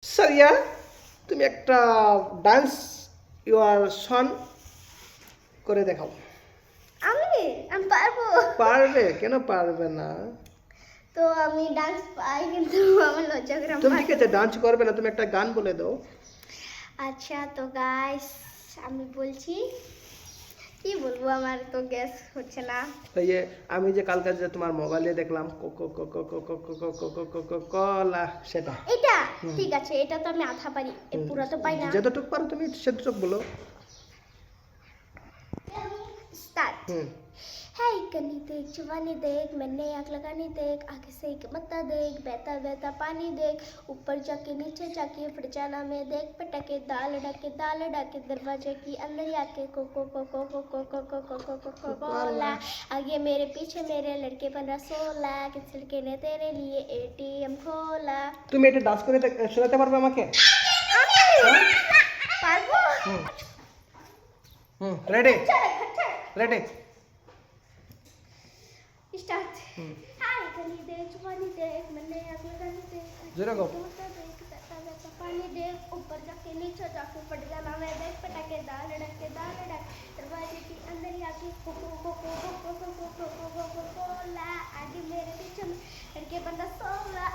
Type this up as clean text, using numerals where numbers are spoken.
সারিয়া, তুমি একটা dance your সন করে দেখাও। আমি আমি পারবো। পারবে? কেন পারবে না? তো আমি ডান্স পাই কিন্তু আমার লজ্জা করে আমি তুমি পারি ঠিক আছে, ডান্স করবে না, তুমি একটা গান বলে দাও। আচ্ছা তো গাইস আমি বলছি কি বলবো, আমার তো গ্যাস হচ্ছে না। এই যে আমি যে কালকে যে তোমার মোবাইলে দেখলাম cocoa cocoa cocoa cocoa cocoa cocoa কলা, সেটা। এটা ঠিক আছে, এটা তো আমি আধা পারি, এ পুরো তো পাই না। যতটুকু পারো তুমি সেতটুকু বলো। স্টার্ট। হুম। है कनी देख जवानी देख मैंने आग लगानी देख आगे से एक मत्ता देख बहता बहता पानी देख ऊपर जाके नीचे जाके फिर जाना में देख पटके दाल डाके दरवाजे की अंदर आके coco coco coco coco coco coco cola आगे मेरे पीछे मेरे लड़के 15-16 किस लड़के ने तेरे लिए एटीएम खोला। তুমি এটা ডান্স করে শোনাতে পারবে আমাকে? পারবো। হুম হুম, রেডি রেডি स्टार्ट। हाय कनी देख जवानी देख मैंने आग लगानी देख जरा गाओ। देख बहता बहता पानी देख ऊपर जाके नीचे जाके फट जाना मैं देख पटाके दाल डके दरवाजे के अंदर आके coco coco coco coco coco coco cola आगे मेरे पीछे लड़के 15-16